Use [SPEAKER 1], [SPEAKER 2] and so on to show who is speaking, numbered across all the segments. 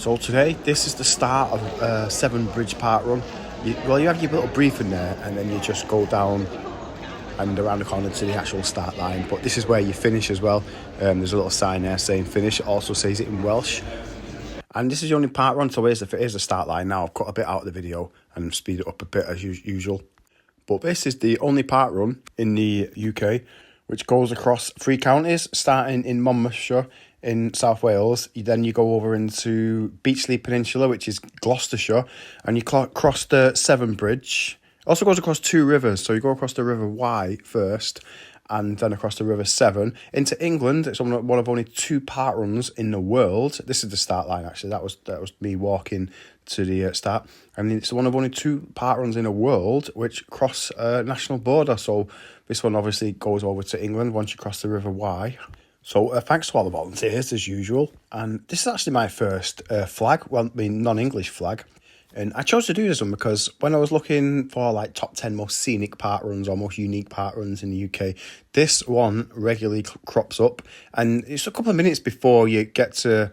[SPEAKER 1] So today, this is the start of Severn Bridge Parkrun. You have your little briefing there, and then you just go down and around the corner to the actual start line. But this is where you finish as well. There's a little sign there saying finish. It also says it in Welsh. And this is the only parkrun, so here's the start line now. I've cut a bit out of the video and speed it up a bit as usual. But this is the only parkrun in the UK which goes across 3 counties, starting in Monmouthshire in South Wales. Then you go over into Beachley Peninsula, which is Gloucestershire, and you cross the Severn Bridge. It also goes across 2 rivers, so you go across the River Wye first, and then across the River Severn into England. It's one of only 2 parkruns in the world. This is the start line, actually. That was me walking to the start. I mean, it's one of only 2 parkruns in the world which cross a national border. So this one obviously goes over to England once you cross the River Wye. So thanks to all the volunteers as usual. And this is actually my first flag, well, I mean non-English flag. And I chose to do this one because when I was looking for like top 10 most scenic parkruns or most unique parkruns in the UK, this one regularly crops up. And it's a couple of minutes before you get to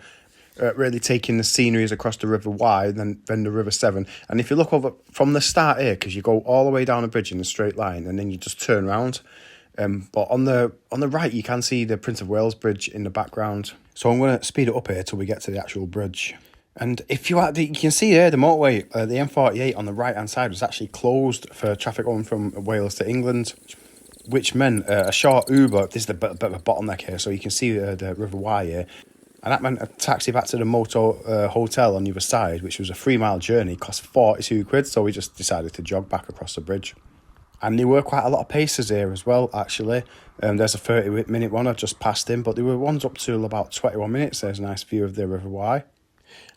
[SPEAKER 1] really taking the sceneries across the River Wye, then the River Severn. And if you look over from the start here, because you go all the way down the bridge in a straight line and then you just turn around. But on the right, you can see the Prince of Wales Bridge in the background. So I'm going to speed it up here till we get to the actual bridge. And if you can see there, the motorway, the M48 on the right-hand side was actually closed for traffic going from Wales to England, which meant a short Uber. This is a bit of a bottleneck here, so you can see the River Wye here. And that meant a taxi back to the Moto Hotel on the other side, which was a 3-mile journey, cost 42 quid, so we just decided to jog back across the bridge. And there were quite a lot of paces here as well, actually. There's a 30-minute one, I just passed in, but there were ones up to about 21 minutes. There's a nice view of the River Wye.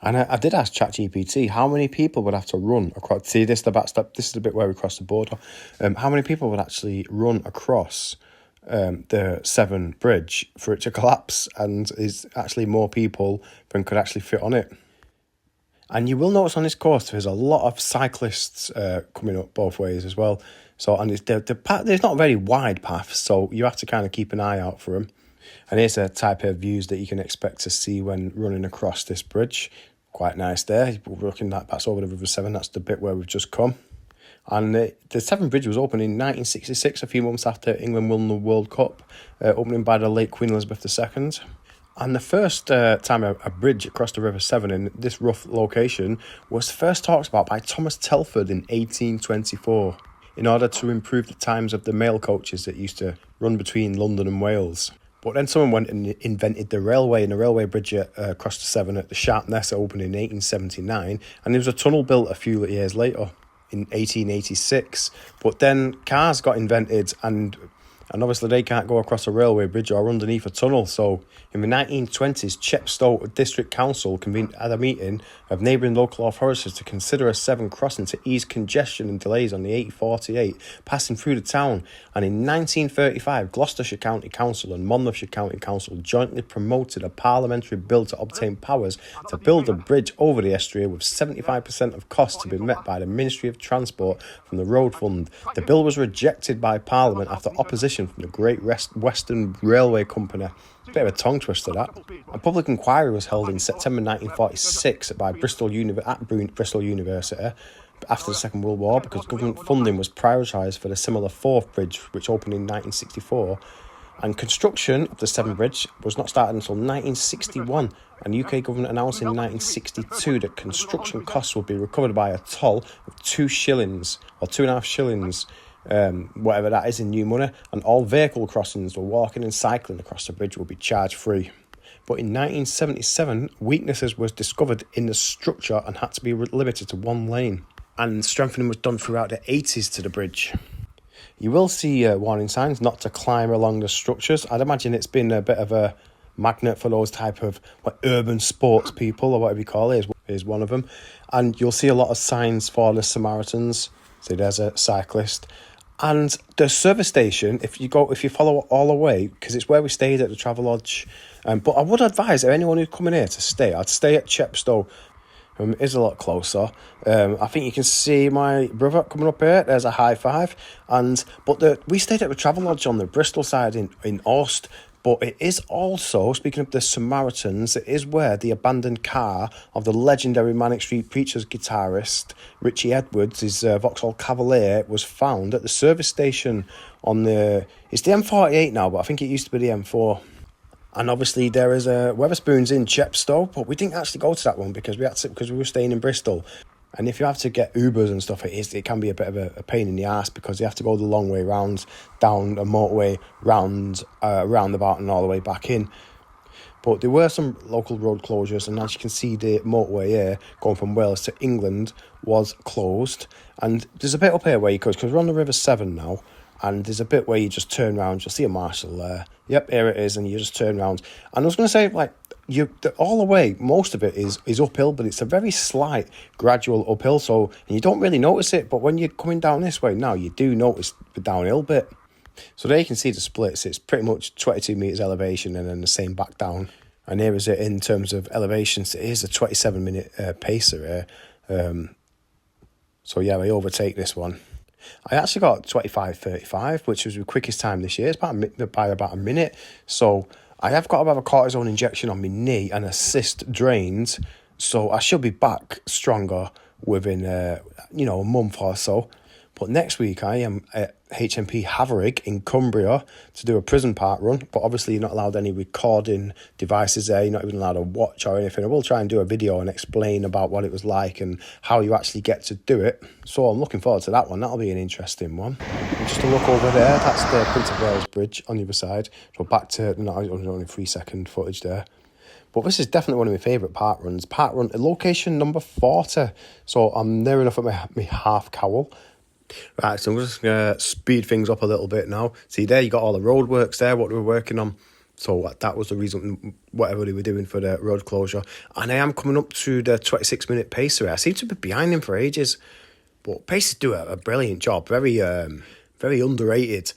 [SPEAKER 1] And I did ask ChatGPT how many people would have to run across. See, this is the backstep. This is the bit where we cross the border. How many people would actually run across the Severn Bridge for it to collapse? And is actually more people than could actually fit on it. And you will notice on this course there's a lot of cyclists coming up both ways as well. So and the path, there's not very wide paths, so you have to kind of keep an eye out for them. And here's a type of views that you can expect to see when running across this bridge. Quite nice there. We're looking at that's over the River Severn. That's the bit where we've just come. And the Severn Bridge was opened in 1966, a few months after England won the World Cup, opening by the late Queen Elizabeth II. And the first time a bridge across the River Severn in this rough location was first talked about by Thomas Telford in 1824 in order to improve the times of the mail coaches that used to run between London and Wales. But then someone went and invented the railway, and the railway bridge across the Severn at the Sharpness opened in 1879, and there was a tunnel built a few years later in 1886. But then cars got invented, and obviously they can't go across a railway bridge or underneath a tunnel. So in the 1920s, Chepstow District Council convened at a meeting of neighbouring local authorities to consider a Severn crossing to ease congestion and delays on the 848 passing through the town. And in 1935, Gloucestershire County Council and Monmouthshire County Council jointly promoted a parliamentary bill to obtain powers to build a bridge over the estuary with 75% of costs to be met by the Ministry of Transport from the Road Fund. The bill was rejected by Parliament after opposition from the Great Western Railway Company. It's a bit of a tongue twister, that. A public inquiry was held in September 1946 by Bristol University after the Second World War because government funding was prioritised for the similar Forth Bridge, which opened in 1964. And construction of the Severn Bridge was not started until 1961, and the UK government announced in 1962 that construction costs would be recovered by a toll of 2 shillings, or 2.5 shillings, whatever that is in new money, and all vehicle crossings for walking and cycling across the bridge will be charge free. But in 1977, weaknesses was discovered in the structure and had to be limited to 1 lane. And strengthening was done throughout the 80s to the bridge. You will see warning signs not to climb along the structures. I'd imagine it's been a bit of a magnet for those type of urban sports people, or whatever you call it, is one of them. And you'll see a lot of signs for the Samaritans. So there's a cyclist. And the service station, if you follow all the way, because it's where we stayed at the Travelodge. But I would advise anyone who's coming here to stay. I'd stay at Chepstow. It is a lot closer. I think you can see my brother coming up here. There's a high five. But we stayed at the Travelodge on the Bristol side in Aust. But it is also, speaking of the Samaritans, it is where the abandoned car of the legendary Manic Street Preachers guitarist Richie Edwards, his Vauxhall Cavalier, was found at the service station on it's the M48 now, but I think it used to be the M4. And obviously there is a Wetherspoons in Chepstow, but we didn't actually go to that one because we were staying in Bristol. And if you have to get Ubers and stuff, it can be a bit of a pain in the ass because you have to go the long way round, down a motorway, roundabout and all the way back in. But there were some local road closures, and as you can see, the motorway here going from Wales to England was closed. And there's a bit up here where you could, because we're on the River Severn now, and there's a bit where you just turn around, you'll see a marshal there. Yep, here it is, and you just turn around. And I was going to say, like, all the way, most of it is uphill, but it's a very slight, gradual uphill, so and you don't really notice it, but when you're coming down this way now, you do notice the downhill bit. So there you can see the splits. It's pretty much 22 metres elevation and then the same back down. And here is it in terms of elevations. It is a 27-minute pacer here. So yeah, I overtake this one. I actually got 25:35, which was the quickest time this year. It's by about a minute. So I have got to have a cortisone injection on my knee and assist drains. So I should be back stronger within, a month or so. But next week I am at HMP Haverick in Cumbria to do a prison park run. But obviously you're not allowed any recording devices there. You're not even allowed to watch or anything. I will try and do a video and explain about what it was like and how you actually get to do it. So I'm looking forward to that one. That'll be an interesting one. And just to look over there, that's the Prince of Wales Bridge on the other side. So back to, only 3-second footage there. But this is definitely one of my favourite park runs. Park run, location number 40. So I'm near enough at my half cowl. Right, so I'm just going to speed things up a little bit now. See there, you got all the roadworks there, what we were working on. So that was the reason, whatever they were doing for the road closure. And I am coming up to the 26-minute pacer. I seem to be behind him for ages. But pacers do a brilliant job, very underrated.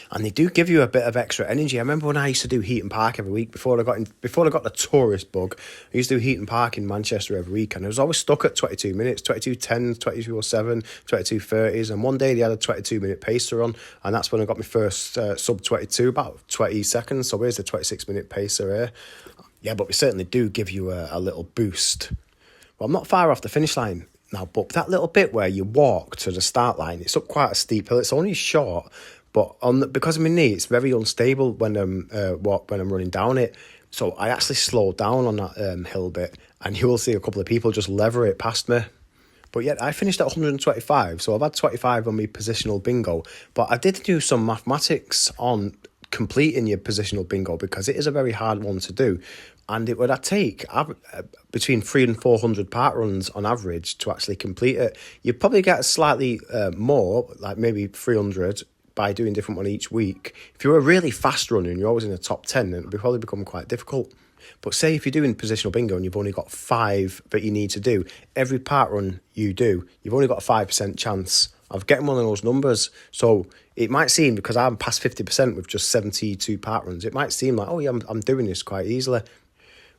[SPEAKER 1] And they do give you a bit of extra energy. I remember when I used to do Heaton Park every week before I got the tourist bug. I used to do Heaton Park in Manchester every week, and I was always stuck at 22 minutes, 22:10s, 22:07, 22:30s, and one day they had a 22-minute pacer on, and that's when I got my first sub 22, about 20 seconds. So here's the 26-minute pacer here. Yeah, but we certainly do give you a little boost. Well, I'm not far off the finish line now, but that little bit where you walk to the start line, it's up quite a steep hill. It's only short. But because of my knee, it's very unstable when I'm running down it. So I actually slowed down on that hill bit, and you will see a couple of people just lever it past me. But yet I finished at 125, so I've had 25 on my positional bingo. But I did do some mathematics on completing your positional bingo because it is a very hard one to do. And it would take between 300 and 400 park runs on average to actually complete it. You'd probably get slightly more, like maybe 300, by doing different one each week. If you're a really fast runner and you're always in the top 10, then it would probably become quite difficult. But say if you're doing positional bingo and you've only got 5 that you need to do, every park run you do, you've only got a 5% chance of getting one of those numbers. So it might seem, because I'm past 50% with just 72 park runs, it might seem like, oh yeah, I'm doing this quite easily.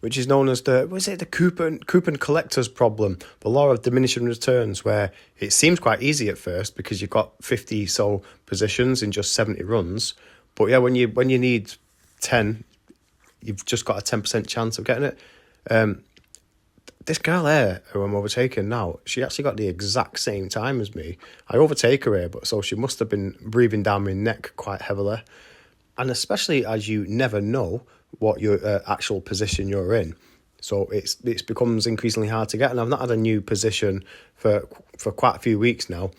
[SPEAKER 1] Which is known as the coupon collector's problem, the law of diminishing returns, where it seems quite easy at first because you've got 50 so positions in just 70 runs. But yeah, when you need 10, you've just got a 10% chance of getting it. This girl here, who I'm overtaking now, she actually got the exact same time as me. I overtake her here, but so she must have been breathing down my neck quite heavily. And especially as you never know what your actual position you're in. So it becomes increasingly hard to get. And I've not had a new position for quite a few weeks now.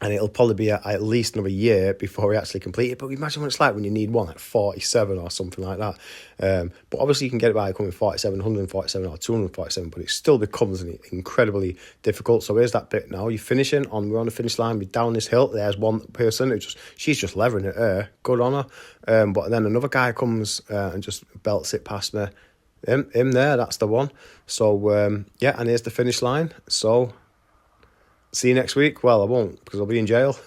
[SPEAKER 1] And it'll probably be at least another year before we actually complete it. But imagine what it's like when you need one at 47 or something like that. But obviously you can get it by coming 47, 147 or 247, but it still becomes incredibly difficult. So here's that bit now. You're finishing we're on the finish line, we're down this hill. There's one person she's just levering it there. Good on her. But then another guy comes and just belts it past me. Him there, that's the one. So and here's the finish line. So see you next week. Well, I won't, because I'll be in jail.